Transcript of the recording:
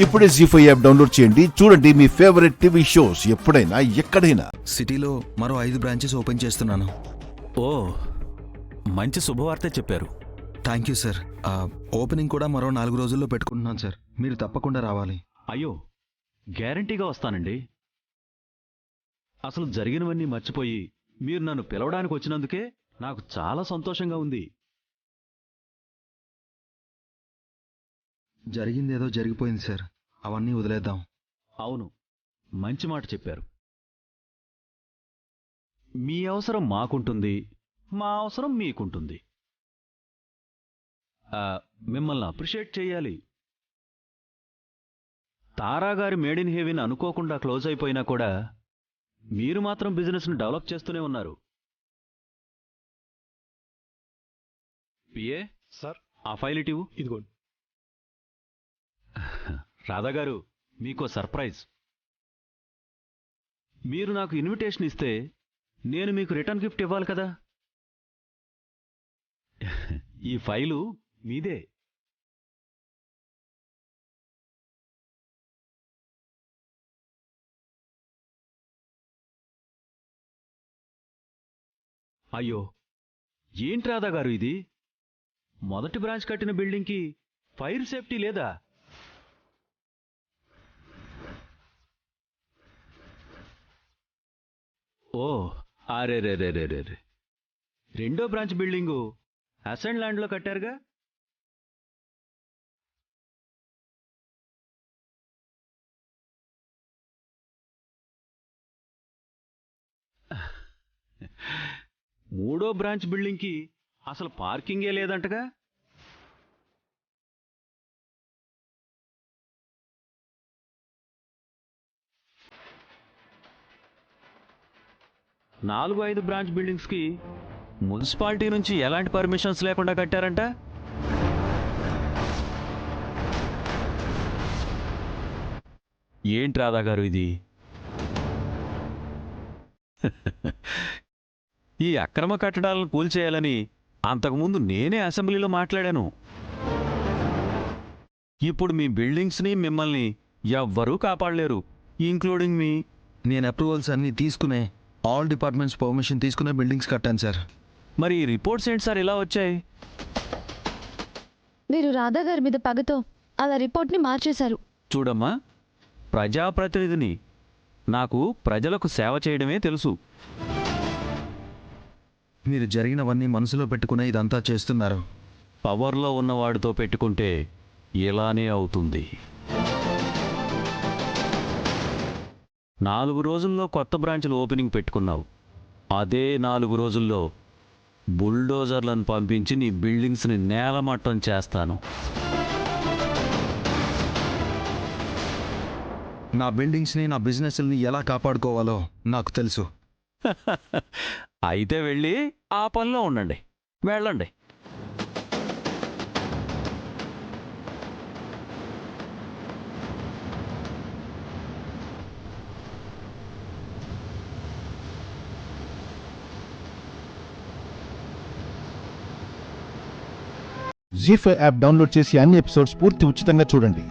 ఇప్పుడే జీ5 app download చేయండి. చూడండి మీ ఫేవరెట్ టీవీ షోస్ ఎప్పుడైనా ఎక్కడైనా. సిటీలో మరో 5 బ్రాంచెస్ ఓపెన్ చేస్తున్నాను. ఓ, మంచి శుభవార్తే చెప్పారు. Thank you sir. ఓపెనింగ్ కూడా మరో 4 రోజుల్లో పెట్టుకుంటున్నాను సార్. మీరు తప్పకుండా రావాలి. అయ్యో, గ్యారంటీగా వస్తానండి. అసలు జరిగినవన్నీ మర్చిపోయి మీరు నన్ను పిలవడానికి వచ్చినందుకే నాకు చాలా సంతోషంగా ఉంది. జరిగిందేదో జరిగిపోయింది సార్. అవన్నీ వదిలేద్దాం. అవును, మంచి మాట చెప్పారు. మీ అవసరం మాకుంటుంది, మా అవసరం మీకుంటుంది. మిమ్మల్ని అప్రిషియేట్ చేయాలి. తారాగారి మేడ్ ఇన్ హెవెన్ అనుకోకుండా క్లోజ్ అయిపోయినా కూడా మీరు మాత్రం బిజినెస్ను డెవలప్ చేస్తూనే ఉన్నారు. పిఏ సార్, ఆ ఫైల్ ఇటివు. ఇదిగోండి. రాధాగారు, మీకో సర్ప్రైజ్. మీరు నాకు ఇన్విటేషన్ ఇస్తే నేను మీకు రిటర్న్ గిఫ్ట్ ఇవ్వాలి కదా. ఈ ఫైలు మీదే. అయ్యో, ఏంటి రాధాగారు ఇది? మొదటి బ్రాంచ్ కట్టిన బిల్డింగ్కి ఫైర్ సేఫ్టీ లేదా? ఓ, అరేరేరేరేరే, రెండో బ్రాంచ్ బిల్డింగు అసెంట్ ల్యాండ్లో కట్టారుగా. మూడో బ్రాంచ్ బిల్డింగ్కి అసలు పార్కింగే లేదంటగా. నాలుగు 5 బ్రాంచ్ బిల్డింగ్స్కి మున్సిపాలిటీ నుంచి ఎలాంటి పర్మిషన్స్ లేకుండా కట్టారంట. ఏంటి రాధాగారు ఇది? ఈ అక్రమ కట్టడాలను కూల్చేయాలని అంతకుముందు నేనే అసెంబ్లీలో మాట్లాడాను. ఇప్పుడు మీ బిల్డింగ్స్ని, మిమ్మల్ని ఎవ్వరూ కాపాడలేరు, ఇంక్లూడింగ్ మీ. నేను అప్రూవల్స్ అన్నీ తీసుకునే, ఆల్ డిపార్ట్మెంట్స్ పర్మిషన్ తీసుకునే బిల్డింగ్స్ కట్టాను సార్. మరి ఈ రిపోర్ట్స్ ఏంటి సార్ ఇలా వచ్చాయి? మీరు రాధాగారి మీద పగతో అలా రిపోర్ట్ని మార్చేశారు. చూడమ్మా, ప్రజాప్రతినిధిని. నాకు ప్రజలకు సేవ చేయడమే తెలుసు. మీరు జరిగినవన్నీ మనసులో పెట్టుకునే ఇదంతా చేస్తున్నారు. పవర్లో ఉన్నవాడితో పెట్టుకుంటే ఇలానే అవుతుంది. 4 రోజుల్లో కొత్త బ్రాంచ్లు ఓపెనింగ్ పెట్టుకున్నావు. అదే 4 రోజుల్లో బుల్డోజర్లను పంపించి నీ బిల్డింగ్స్ని నేలమట్టం చేస్తాను. నా బిల్డింగ్స్ని, నా బిజినెస్ని ఎలా కాపాడుకోవాలో నాకు తెలుసు. అయితే వెళ్ళి ఆ పనిలో ఉండండి. వెళ్ళండి. జీ5 యాప్ డౌన్లోడ్ చేసి అన్ని ఎపిసోడ్స్ పూర్తి ఉచితంగా చూడండి.